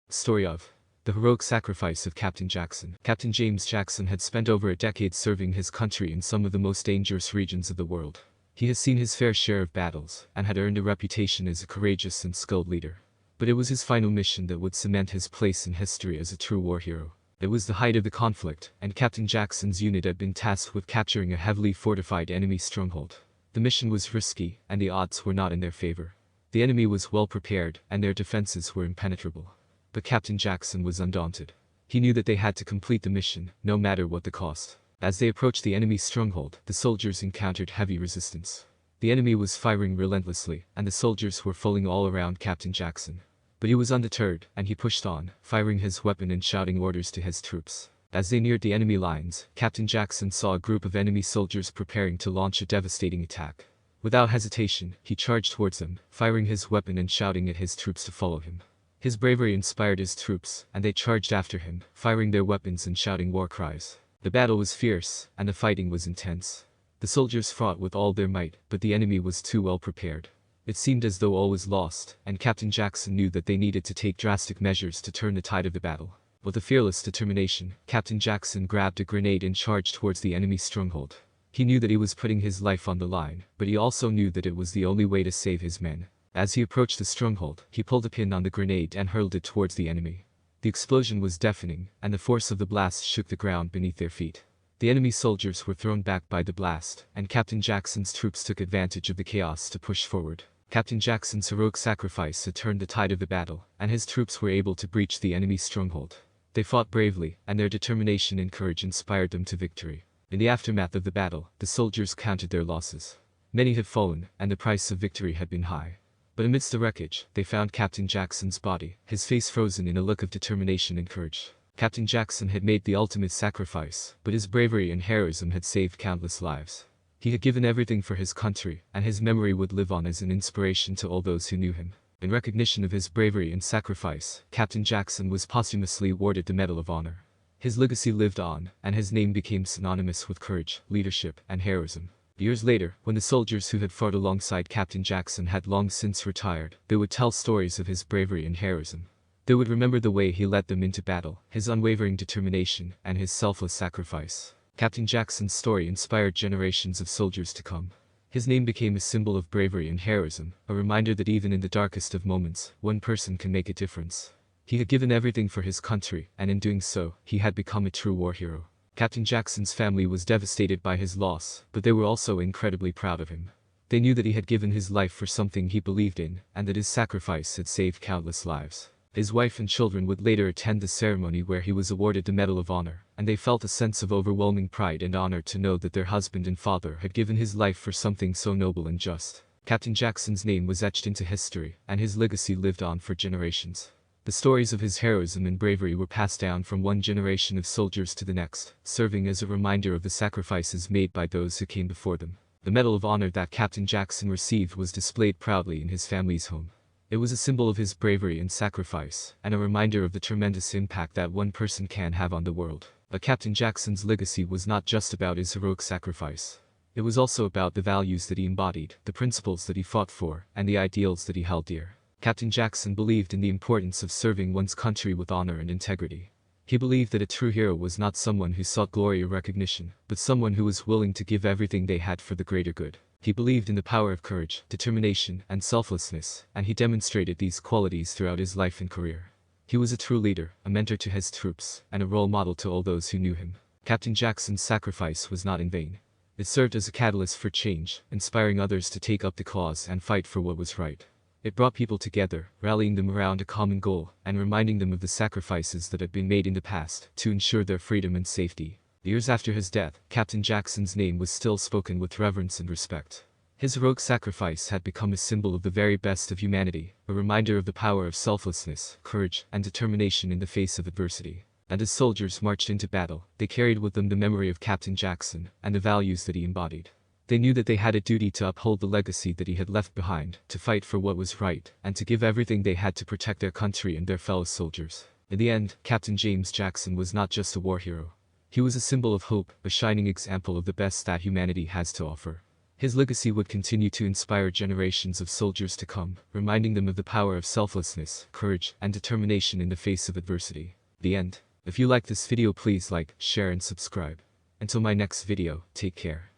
Story of the heroic sacrifice of Captain Jackson. Captain James Jackson had spent over a decade serving his country in some of the most dangerous regions of the world. He has seen his fair share of battles and had earned a reputation as a courageous and skilled leader. But it was his final mission that would cement his place in history as a true war hero. It was the height of the conflict, and Captain Jackson's unit had been tasked with capturing a heavily fortified enemy stronghold. The mission was risky, and the odds were not in their favor. The enemy was well prepared, and their defenses were impenetrable. But Captain Jackson was undaunted. He knew that they had to complete the mission, no matter what the cost. As they approached the enemy's stronghold, the soldiers encountered heavy resistance. The enemy was firing relentlessly, and the soldiers were falling all around Captain Jackson. But he was undeterred, and he pushed on, firing his weapon and shouting orders to his troops. As they neared the enemy lines, Captain Jackson saw a group of enemy soldiers preparing to launch a devastating attack. Without hesitation, he charged towards them, firing his weapon and shouting at his troops to follow him. His bravery inspired his troops, and they charged after him, firing their weapons and shouting war cries. The battle was fierce, and the fighting was intense. The soldiers fought with all their might, but the enemy was too well prepared. It seemed as though all was lost, and Captain Jackson knew that they needed to take drastic measures to turn the tide of the battle. With a fearless determination, Captain Jackson grabbed a grenade and charged towards the enemy's stronghold. He knew that he was putting his life on the line, but he also knew that it was the only way to save his men. As he approached the stronghold, he pulled a pin on the grenade and hurled it towards the enemy. The explosion was deafening, and the force of the blast shook the ground beneath their feet. The enemy soldiers were thrown back by the blast, and Captain Jackson's troops took advantage of the chaos to push forward. Captain Jackson's heroic sacrifice had turned the tide of the battle, and his troops were able to breach the enemy's stronghold. They fought bravely, and their determination and courage inspired them to victory. In the aftermath of the battle, the soldiers counted their losses. Many had fallen, and the price of victory had been high. But amidst the wreckage, they found Captain Jackson's body, his face frozen in a look of determination and courage. Captain Jackson had made the ultimate sacrifice, but his bravery and heroism had saved countless lives. He had given everything for his country, and his memory would live on as an inspiration to all those who knew him. In recognition of his bravery and sacrifice, Captain Jackson was posthumously awarded the Medal of Honor. His legacy lived on, and his name became synonymous with courage, leadership, and heroism. Years later, when the soldiers who had fought alongside Captain Jackson had long since retired, they would tell stories of his bravery and heroism. They would remember the way he led them into battle, his unwavering determination, and his selfless sacrifice. Captain Jackson's story inspired generations of soldiers to come. His name became a symbol of bravery and heroism, a reminder that even in the darkest of moments, one person can make a difference. He had given everything for his country, and in doing so, he had become a true war hero. Captain Jackson's family was devastated by his loss, but they were also incredibly proud of him. They knew that he had given his life for something he believed in, and that his sacrifice had saved countless lives. His wife and children would later attend the ceremony where he was awarded the Medal of Honor, and they felt a sense of overwhelming pride and honor to know that their husband and father had given his life for something so noble and just. Captain Jackson's name was etched into history, and his legacy lived on for generations. The stories of his heroism and bravery were passed down from one generation of soldiers to the next, serving as a reminder of the sacrifices made by those who came before them. The Medal of Honor that Captain Jackson received was displayed proudly in his family's home. It was a symbol of his bravery and sacrifice, and a reminder of the tremendous impact that one person can have on the world. But Captain Jackson's legacy was not just about his heroic sacrifice. It was also about the values that he embodied, the principles that he fought for, and the ideals that he held dear. Captain Jackson believed in the importance of serving one's country with honor and integrity. He believed that a true hero was not someone who sought glory or recognition, but someone who was willing to give everything they had for the greater good. He believed in the power of courage, determination, and selflessness, and he demonstrated these qualities throughout his life and career. He was a true leader, a mentor to his troops, and a role model to all those who knew him. Captain Jackson's sacrifice was not in vain. It served as a catalyst for change, inspiring others to take up the cause and fight for what was right. It brought people together, rallying them around a common goal, and reminding them of the sacrifices that had been made in the past to ensure their freedom and safety. Years after his death, Captain Jackson's name was still spoken with reverence and respect. His heroic sacrifice had become a symbol of the very best of humanity, a reminder of the power of selflessness, courage, and determination in the face of adversity. And as soldiers marched into battle, they carried with them the memory of Captain Jackson and the values that he embodied. They knew that they had a duty to uphold the legacy that he had left behind, to fight for what was right, and to give everything they had to protect their country and their fellow soldiers. In the end, Captain James Jackson was not just a war hero. He was a symbol of hope, a shining example of the best that humanity has to offer. His legacy would continue to inspire generations of soldiers to come, reminding them of the power of selflessness, courage, and determination in the face of adversity. The end. If you like this video, please like, share, and subscribe. Until my next video, take care.